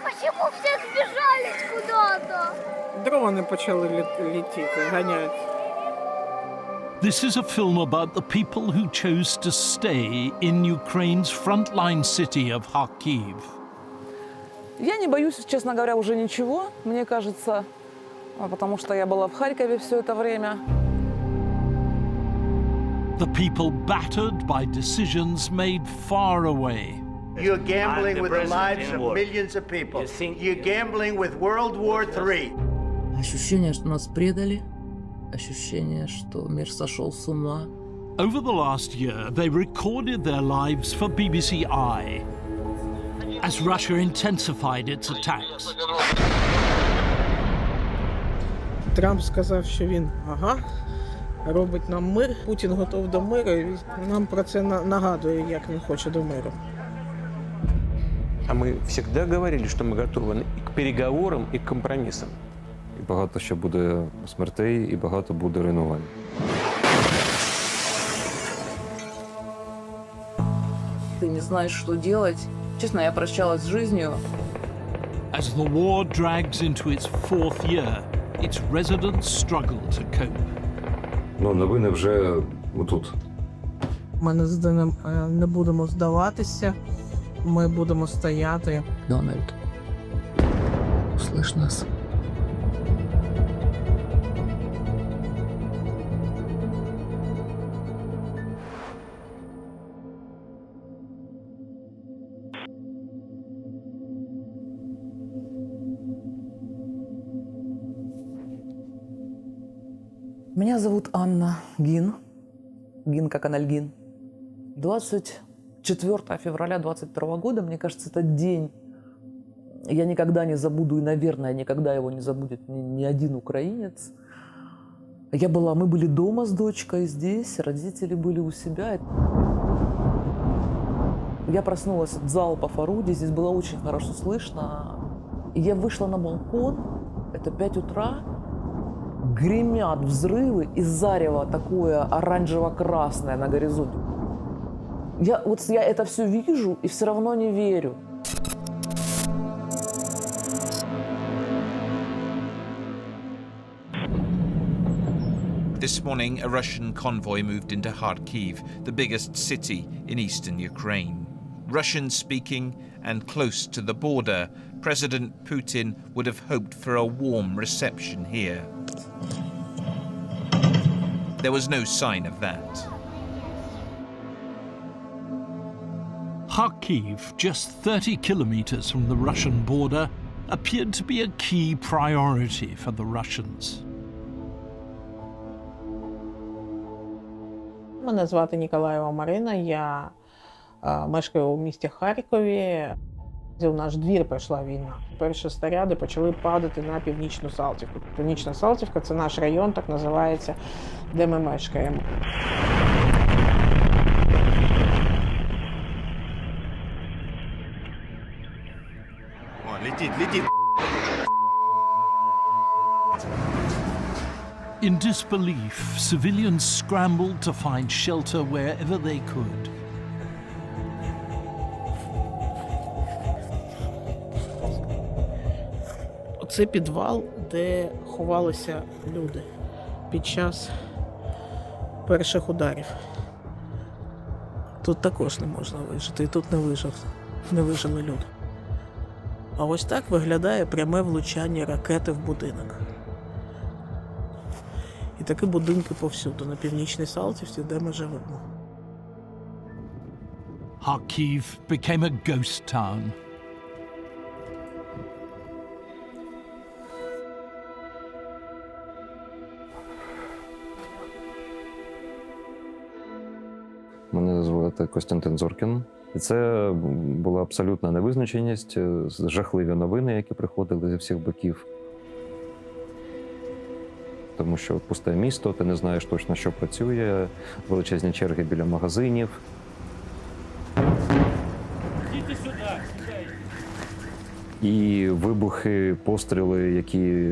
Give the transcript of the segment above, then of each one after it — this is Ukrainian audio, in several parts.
Почему все сбежались куда-то? Дрони почали летіти, ганяють. This is a film about the people who chose to stay in Ukraine's frontline city of Kharkiv. Я не боюсь, честно говоря, уже ничего, мне кажется, потому что я была в Харькове все это время. The people battered by decisions made far away. You're gambling I'm the with the lives president of in war. millions of people. You think- You're gambling with World War III. Ощущение, что нас предали, ощущение, что мир сошел с ума. Over the last year, they recorded their lives for BBC I as Russia intensified its attacks. Трамп сказав, що він робить нам мир. Путін готов до миру, і нам про це нагадує, як він хоче до миру. А мы всегда говорили, что мы готовы и к переговорам, и к компромиссам. І багато ще буде смертей, і багато буде руйнувань. Ты не знаешь, что делать. Честно, я прощалась с жизнью. As the war drags into its fourth year, its residents struggle to cope. Ну, новини вже отут. Ми не будемо здаватися, ми будемо стояти. Дональд, услышь нас. Меня зовут Анна Гин. Гин как анальгин. 24 февраля 22 года, мне кажется, этот день я никогда не забуду, и, наверное, никогда его не забудет ни один украинец. Мы были дома с дочкой здесь, родители были у себя. Я проснулась от залпов орудий, здесь было очень хорошо слышно. И я вышла на балкон, это 5 утра, гремят взрывы и зарево такое оранжево-красное на горизонте. Я это все вижу и все равно не верю. This morning, a Russian convoy moved into Kharkiv, the biggest city in eastern Ukraine. Russian-speaking and close to the border, President Putin would have hoped for a warm reception here. There was no sign of that. Kharkiv, just 30 kilometers from the Russian border, appeared to be a key priority for the Russians. Мене звати Ніколаєва Марина, я мешкаю у місті Харкові. У наш двір пройшла війна. Перші снаряди почали падати на Північну Салтівку. Північна Салтівка – це наш район, так називається, де ми мешкаємо. Летит. In disbelief, civilians scrambled to find shelter wherever they could. Це підвал, де ховалися люди під час перших ударів. Тут також не можна вижити, і тут не вижили люди. А ось так виглядає пряме влучання ракети в будинок. І такі будинки повсюду, на Північній Салтівці, де ми живемо. Kharkiv became a ghost town. Мене звати Костянтин Зоркін. І це була абсолютна невизначеність, жахливі новини, які приходили зі всіх боків. Тому що пусте місто, ти не знаєш точно, що працює, величезні черги біля магазинів. І вибухи, постріли, які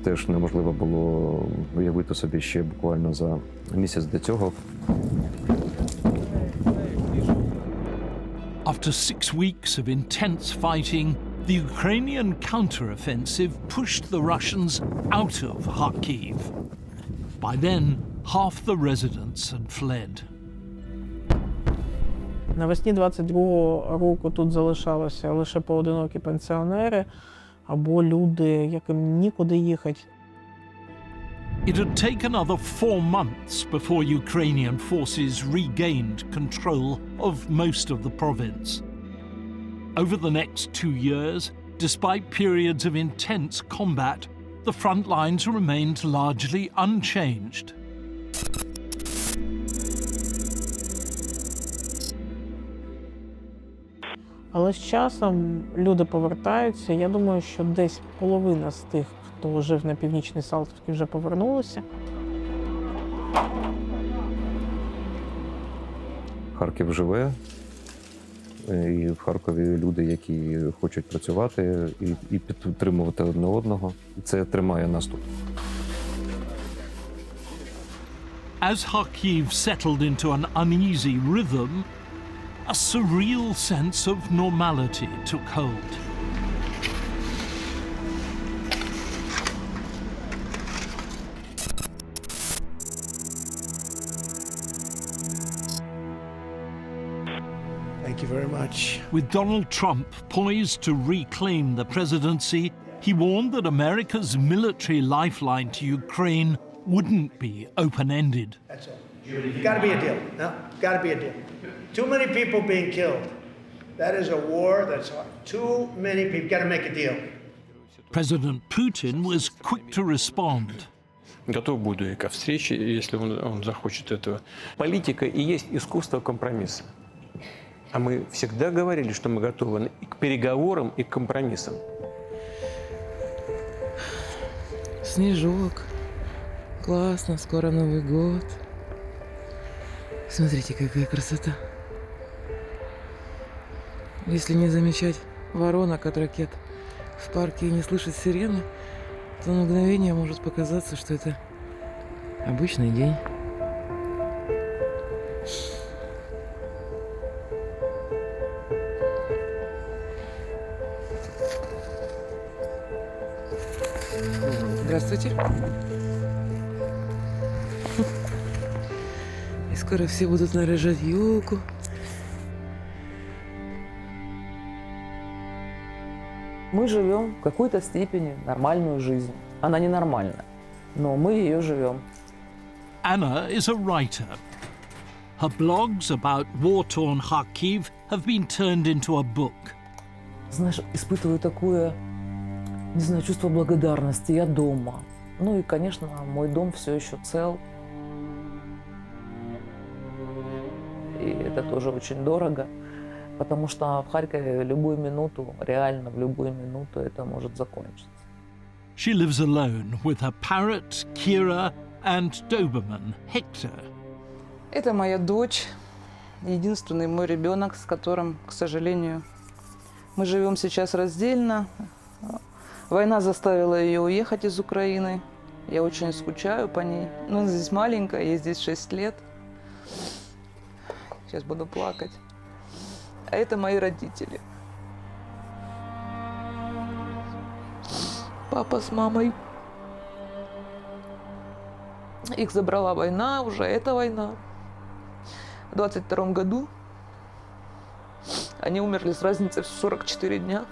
теж неможливо було уявити собі ще буквально за місяць до цього. After 6 weeks of intense fighting, The Ukrainian counter-offensive pushed the Russians out of Kharkiv. By then, half the residents had fled. Навесні 22-го року тут залишалися лише поодинокі пенсіонери або люди, яким нікуди їхати. It had taken another 4 months before Ukrainian forces regained control of most of the province. Over the next 2 years, despite periods of intense combat, the front lines remained largely unchanged. Але з часом люди повертаються. Я думаю, що десь половина з тих, хто жив на Північній Салтівці, вже повернулися. Харків живе, і в Харкові люди, які хочуть працювати і підтримувати одне одного. І це тримає нас тут. As Kharkiv settled into an uneasy rhythm, a surreal sense of normality took hold. Thank you very much. With Donald Trump poised to reclaim the presidency, he warned that America's military lifeline to Ukraine wouldn't be open-ended. That's all. Got to be a deal. No, got to be a deal. Too many people being killed. That is a war that's hard. Too many people. Got to make a deal. President Putin was quick to respond. Готов буду и ко встрече, если он захочет этого. Политика и есть искусство компромисса. А мы всегда говорили, что мы готовы и к переговорам, и к компромиссам. Снежок. Классно, скоро Новый год. Смотрите, какая красота. Если не замечать воронок от ракет в парке и не слышать сирены, то на мгновение может показаться, что это обычный день. Здравствуйте. И скоро все будут наряжать елку. Мы живем в какой-то степени нормальную жизнь. Она ненормальная, но мы ее живем. Anna is a writer. Her blogs about war-torn Kharkiv have been turned into a book. Знаешь, испытываю такое, не знаю, чувство благодарности. Я дома. Ну и, конечно, мой дом все еще цел. И это тоже очень дорого, потому что в Харькове любую минуту, реально в любую минуту это может закончиться. She lives alone with her parrot, Kira, and Doberman, Hector. Это моя дочь, единственный мой ребенок, с которым, к сожалению, мы живем сейчас раздельно. Война заставила ее уехать из Украины. Я очень скучаю по ней. Но она здесь маленькая, ей здесь 6 лет. Сейчас буду плакать. А это мои родители. Папа с мамой. Их забрала война, уже эта война. В 22 году они умерли с разницей в 44 дня.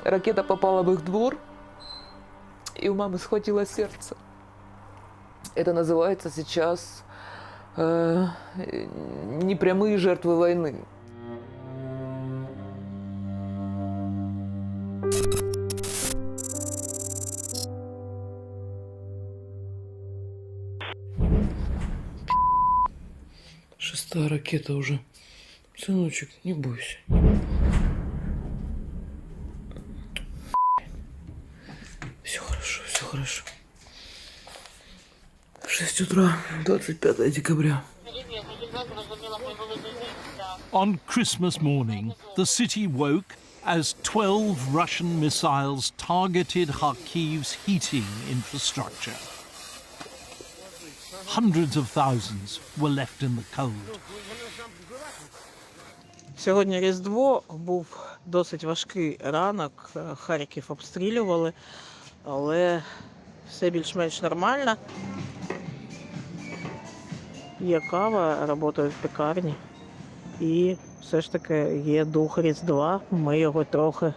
Ракета попала в их двор, и у мамы схватило сердце. Это называется сейчас непрямые жертвы войны. Шестая ракета уже. Сыночек, не бойся. Все хорошо, все хорошо. 6 утра, 25 декабря. On Christmas morning, the city woke as 12 Russian missiles targeted Kharkiv's heating infrastructure. Hundreds of thousands were left in the cold. Сьогодні Різдво, був Досить важкий ранок. Харків обстрілювали, але все більш-менш нормально. Є кава, працюють в пекарні. І все ж таки є дух Різдва. Ми його трохи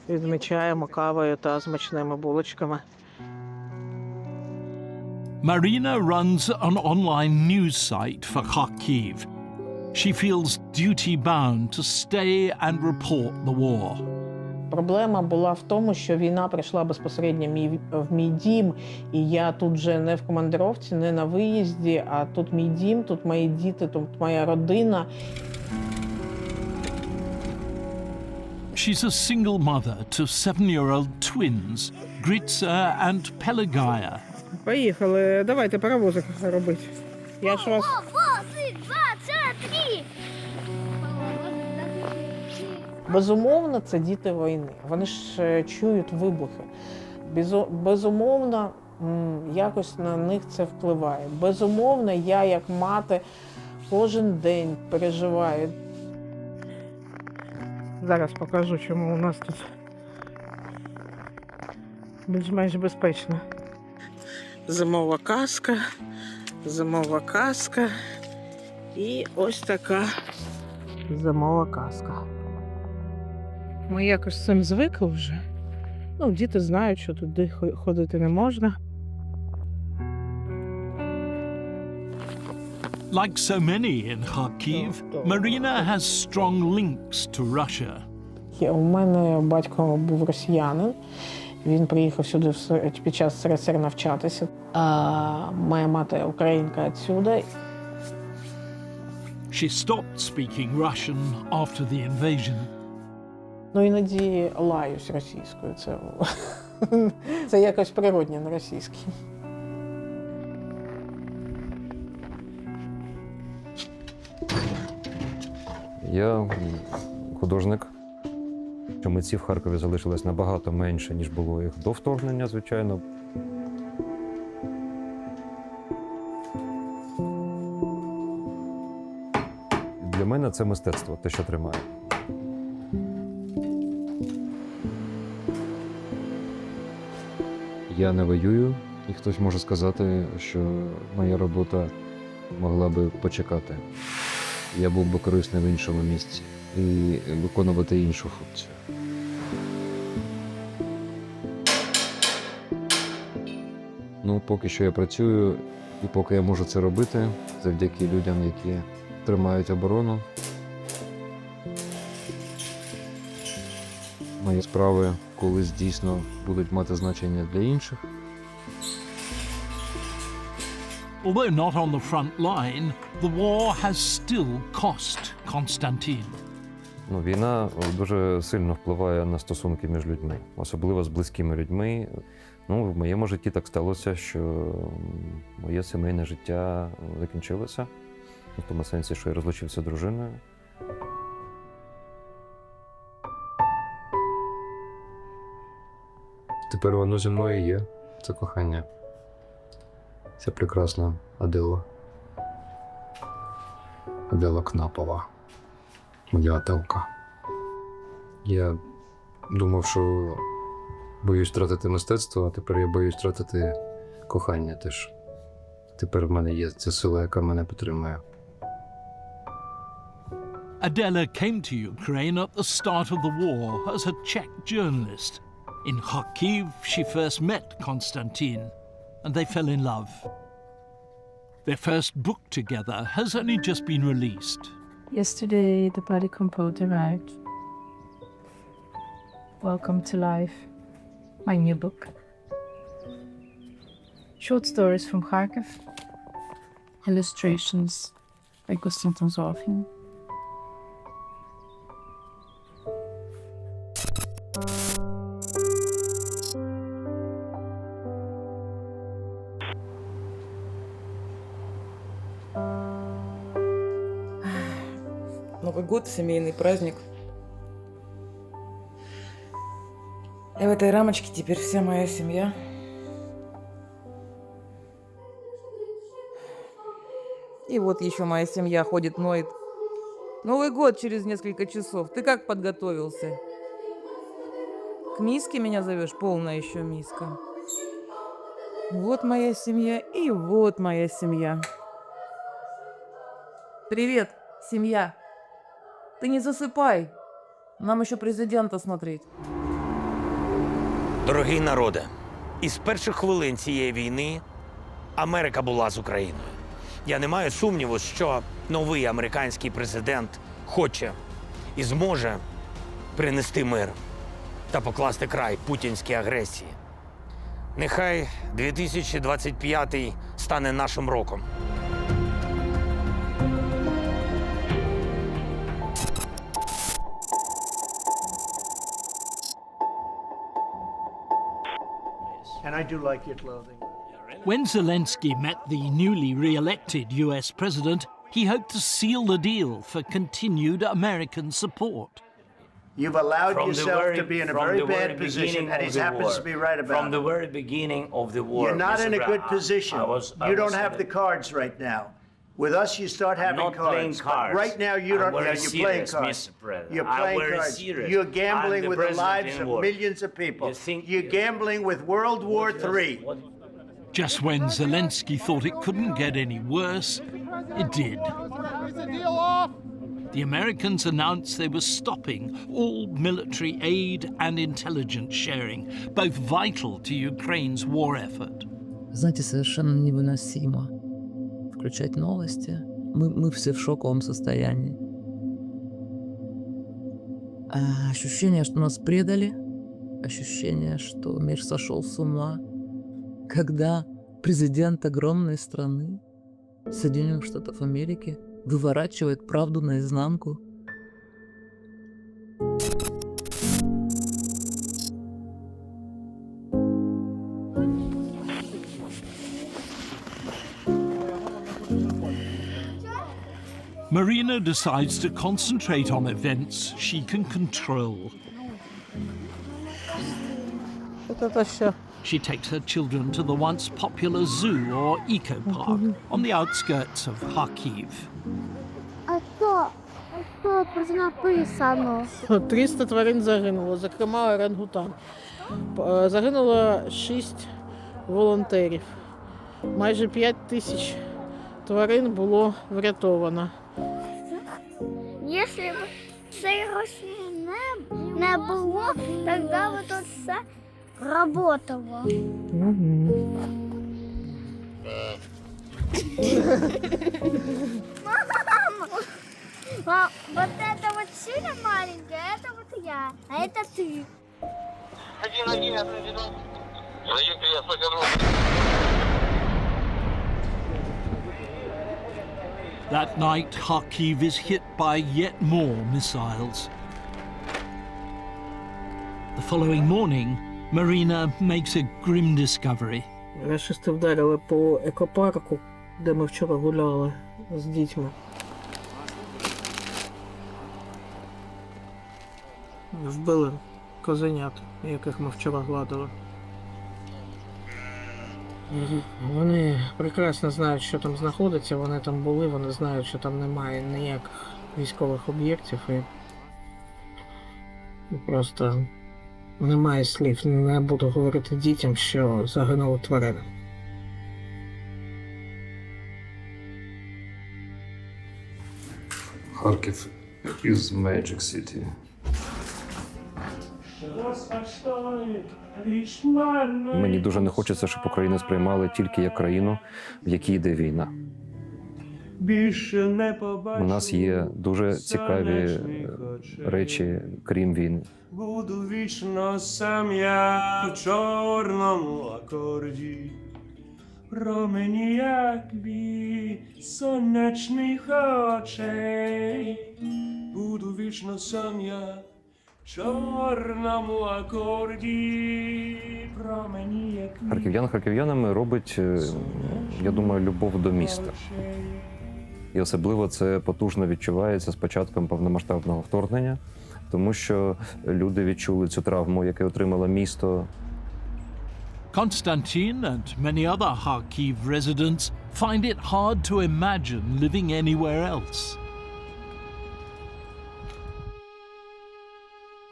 відмічаємо кавою та смачними булочками. Marina runs an online news site for Kharkiv. She feels duty-bound to stay and report the war. Проблема була в тому, що війна прийшла безпосередньо в мій дім, і я тут вже не в командировці, не на виїзді, а тут мій дім, тут мої діти, тут моя родина. She's a single mother to 7-year-old twins, Gritsa and Pelagaya. Поїхали, давайте паровозик робити. Я ж вас... Паровозик 23! Безумовно, це діти війни. Вони ж чують вибухи. Безумовно, якось на них це впливає. Безумовно, я як мати кожен день переживаю. Зараз покажу, чому у нас тут більш-менш безпечно. Зимова каска і ось така зимова каска. Ми якось з цим звикли вже. Ну, діти знають, що туди ходити не можна. Like so many in Kharkiv, Marina has strong links to Russia. У мене батько був росіянин. Він приїхав сюди під час СРСР навчатися. А моя мати українка відсюди. She stopped speaking Russian after the invasion. Ну, іноді лаюсь російською. Це якось природне на російській. Я художник. Митців в Харкові залишилось набагато менше, ніж було їх до вторгнення, звичайно. Для мене це мистецтво, те, що тримає. Я не воюю, і хтось може сказати, що моя робота могла би почекати. Я був би корисним в іншому місці і виконувати іншу функцію. Ну, поки що я працюю, і поки я можу це робити, завдяки людям, які тримають оборону. Мої справи колись дійсно будуть мати значення для інших. Although not on the front line, the war has still cost Konstantin. Війна дуже сильно впливає на стосунки між людьми, особливо з близькими людьми. В моєму житті так сталося, що моє сімейне життя закінчилося. В тому сенсі, що я розлучився з дружиною. Тепер воно зі мною є. Це кохання. Це прекрасна Адела. Адела Кнапова. Моя Аделка. Я думав, що боюсь втратити мистецтво, а тепер я боюсь втратити кохання теж. Тепер в мене є ця сила, яка мене підтримує. Adela came to Ukraine at the start of the war as a Czech journalist. In Kharkiv, she first met Konstantin, and they fell in love. Their first book together has only just been released. Yesterday, the body composed arrived. Welcome to life, my new book. Short stories from Kharkiv, illustrations by Konstantin Zorfin. Новый год, семейный праздник. И в этой рамочке теперь вся моя семья. И вот еще моя семья ходит, ноет Новый год через несколько часов. Ты как подготовился? К миске меня зовешь? Полная еще миска. Вот моя семья и вот моя семья. Привет, семья. Ты не засыпай. Нам еще президента смотреть. Дорогий народе, із перших хвилин цієї війни Америка була з Україною. Я не маю сумніву, що новий американський президент хоче і зможе принести мир та покласти край путінській агресії. Нехай 2025 стане нашим роком. And I do like your clothing. When Zelensky met the newly re-elected US president, he hoped to seal the deal for continued American support. You've allowed yourself to be in a very bad position, and he happens to be right about it. From the very beginning of the war. You're not in a good position. You don't have the cards right now. With us, you start having not playing cards. cards. Right now, you don't. I'm very You're playing serious, cards. Mr. President. You're I'm playing very cards. serious. You're gambling I'm the with the president lives in of war. millions of people. You think- You're gambling with World War III. Just when Zelensky thought it couldn't get any worse, it did. The Americans announced they were stopping all military aid and intelligence sharing, both vital to Ukraine's war effort. Знаете, совершенно невыносимо включать новости. Мы все в шоковом состоянии. Ощущение, что нас предали. Ощущение, что мир сошел с ума. Когда президент огромной страны, Соединенных Штатов Америки, выворачивает правду наизнанку. Marina decides to concentrate on events she can control. She takes her children to the once popular zoo or eco park on the outskirts of Kharkiv. А що тут написано? 300 тварин загинуло, зокрема орангутан. Загинуло 6 волонтерів. Майже 5 тисяч тварин було врятовано. Якщо б цієї Росії не було, тоді б тут все работало. Мама, вот это вот сильно маленькая, это вот я, а это ты. That night, Kharkiv is hit by yet more missiles. The following morning, Marina makes a grim discovery. Рашисти вдарили по екопарку, де ми вчора гуляли з дітьми. Вбили козенят, яких ми вчора гладили. Вони прекрасно знають, що там знаходиться, вони там були, вони знають, що там немає ніяких військових об'єктів і просто немає слів. Не буду говорити дітям, що загинули тварини. Харків is Magic City. Мені дуже не хочеться, щоб Україну сприймали тільки як країну, в якій йде війна. У нас є дуже цікаві речі, крім війни. Буду вічно сам я у чорному акорді. Промені, як від сонячних очей. Буду вічно сам я в чорному акорді. Промені, як від Харків'ян харків'янами робить, я думаю, любов до міста. І особливо це потужно відчувається з початком повномасштабного вторгнення, тому що люди відчули цю травму, яку отримало місто. Konstantin and many other Kharkiv residents find it hard to imagine living anywhere else.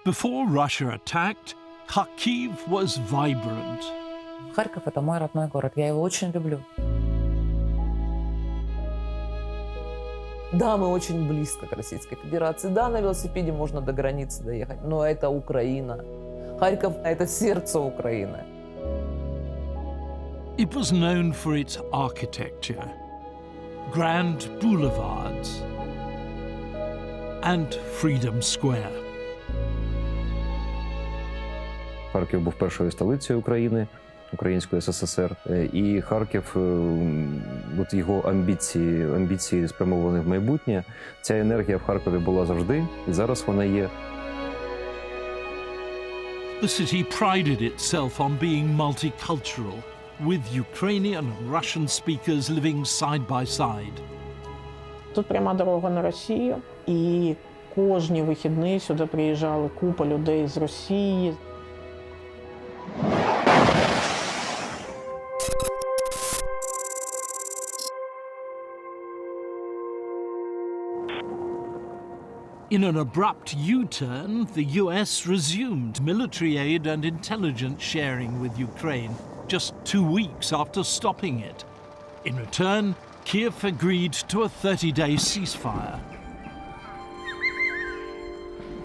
Before Russia attacked, Kharkiv was vibrant. Харьков – это мой родной город, я его очень люблю. Да, мы очень близко к Российской Федерации. Да, на велосипеде можно до границы доехать, но это Украина. Харьков – это сердце Украины. It was known for its architecture, grand boulevards, and Freedom Square. Харків був першою столицею України, Української СССР. І Харків, от його амбіції спрямовані в майбутнє, ця енергія в Харкові була завжди, і зараз вона є. The city prided itself on being multicultural, with Ukrainian and Russian speakers living side by side. Тут пряма дорога на Росію, і кожні вихідні сюди приїжджали купа людей з Росії. In an abrupt U-turn, the US resumed military aid and intelligence sharing with Ukraine just 2 weeks after stopping it. In return, Kiev agreed to a 30-day ceasefire.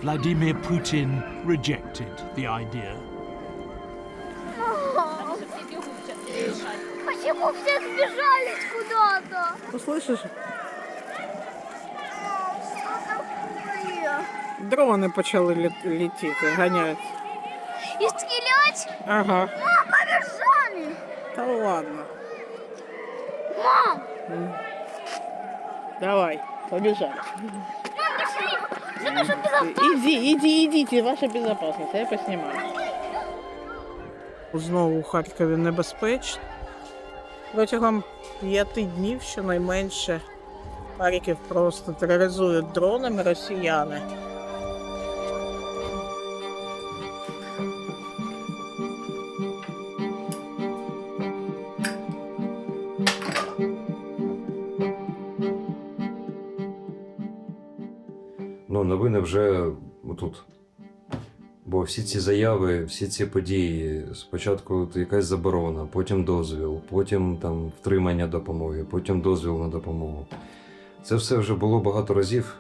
Vladimir Putin rejected the idea. Почему все сбежались куда-то? Слышиш? Дрони почали летіти, ганяють. И стрелять? Ага. Мам, побежали! Та ладно. Мам! Давай, побежали. Мам, пошли! За нашу безопасность! Идите, ваша безопасность, я поснімаю. Знову у Харкові небезпечно. Протягом 5 днів щонайменше Харків просто тероризують дронами росіяни. Ну, новини вже отут. Бо всі ці заяви, всі ці події, спочатку якась заборона, потім дозвіл, потім там втримання допомоги, потім дозвіл на допомогу. Це все вже було багато разів.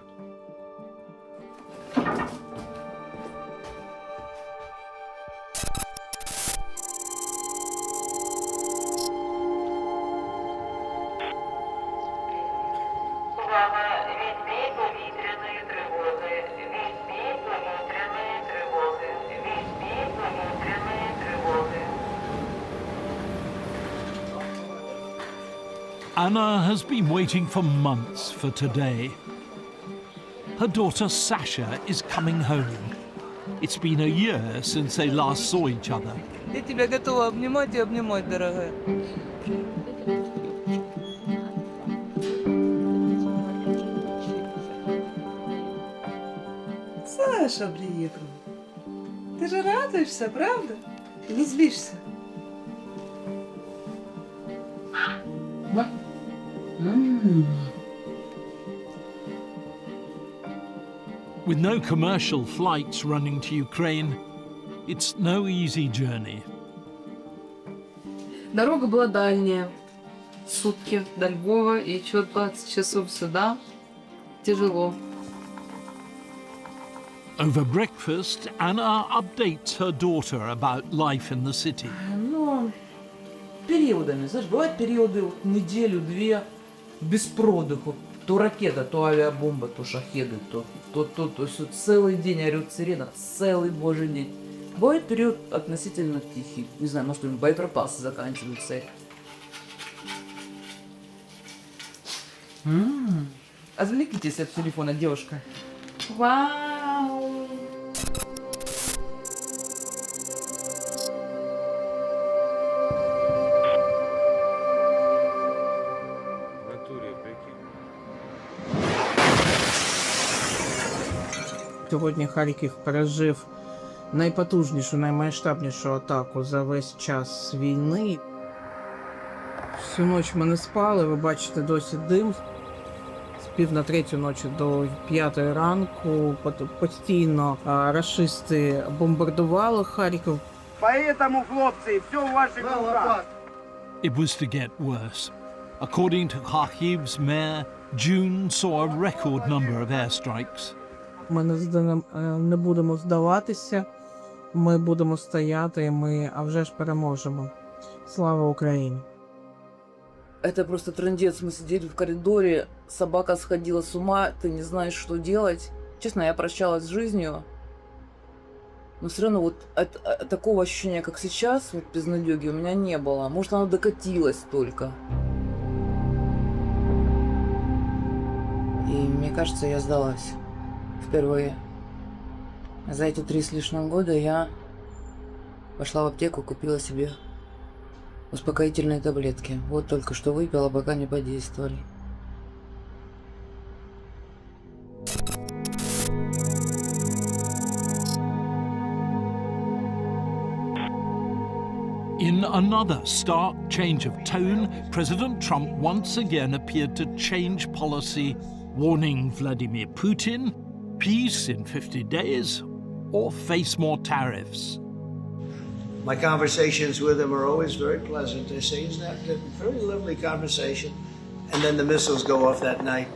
Anna has been waiting for months for today. Her daughter Sasha is coming home. It's been a year since they last saw each other. Я тебя готова обнимать и обнимать, дорогая. Саша приехал. Ты же радуешься, правда? Ты не злишься? With no commercial flights running to Ukraine, it's no easy journey. Дорога была дальняя. Сутки до Львова и еще 20 часов сюда. Тяжело. Over breakfast, Anna updates her daughter about life in the city. Ну, периодами. Знаешь, бывают периоды вот, неделю-две без продыху. То ракета, то авиабомба, то шахеды, то есть целый день орёт сирена, целый божий день. Бывает период относительно тихий. Не знаю, может, боеприпасы заканчиваются. Отвлекитесь от телефона, девушка. Вау! Сьогодні Харків пережив найпотужнішу, наймасштабнішу атаку за весь час війни. Всю ніч ми не спали, ви бачите досі дим з 2:30 ночі до 5 ранку. Постійно рашисти бомбардували Харків. Поэтому, хлопці, все в ваших руках. It was to get worse. According to Kharkiv's mayor, June saw a record number of airstrikes. Ми не будемо здаватися, ми будемо стояти, а вже ж переможемо. Слава Україні! Это просто трындец. Мы сидели в коридоре, собака сходила с ума, ты не знаешь, что делать. Честно, я прощалась с жизнью. Но все равно вот такого ощущения, как сейчас, вот безнадёги, у меня не было. Может, оно докатилось только. И мне кажется, я сдалась. Впервые. За эти 3 с лишним года я пошла в аптеку, купила себе успокоительные таблетки. Вот только что выпила, пока не подействовали. In another stark change of tone, President Trump once again appeared to change policy, warning Vladimir Putin, peace in 50 days, or face more tariffs. My conversations with him are always very pleasant. They say he's not a very lovely conversation. And then the missiles go off that night.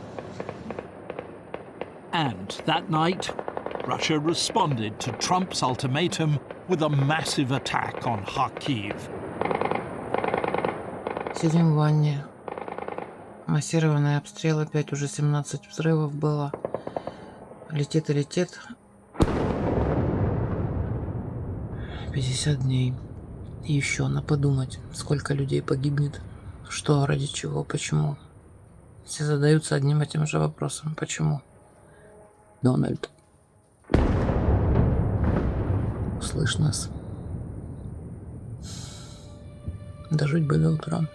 And that night, Russia responded to Trump's ultimatum with a massive attack on Kharkiv. Сидим в ванне. Массированный обстрел, опять уже 17 взрывов было. Летит и летит. 50 дней. И еще надо подумать, сколько людей погибнет, что, ради чего, почему. Все задаются одним и тем же вопросом. Почему? Дональд, услышь нас. Дожить бы до утра.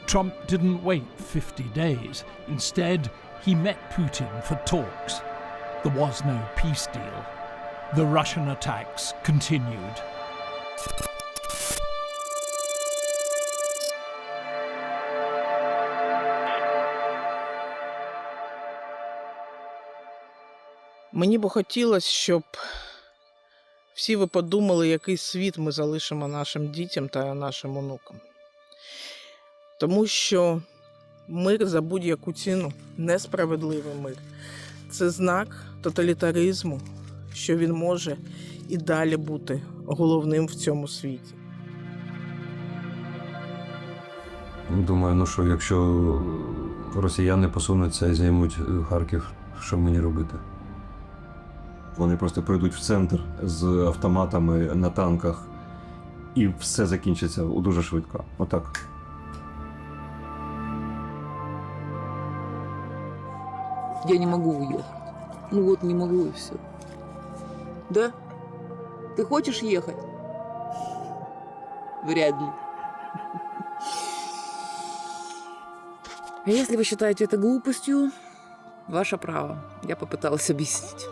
Trump didn't wait 50 days. Instead, he met Putin for talks. There was no peace deal. The Russian attacks continued. Мені б хотілося, щоб всі ви подумали, який світ ми залишимо нашим дітям та нашим онукам. Тому що мир за будь-яку ціну, несправедливий мир, це знак тоталітаризму, що він може і далі бути головним в цьому світі. Думаю, що якщо росіяни посунуться і займуть Харків, що мені робити? Вони просто прийдуть в центр з автоматами на танках, і все закінчиться дуже швидко. Отак. Я не могу уехать. Ну вот не могу и все. Да? Ты хочешь ехать? Вряд ли. А если вы считаете это глупостью, ваше право. Я попыталась объяснить.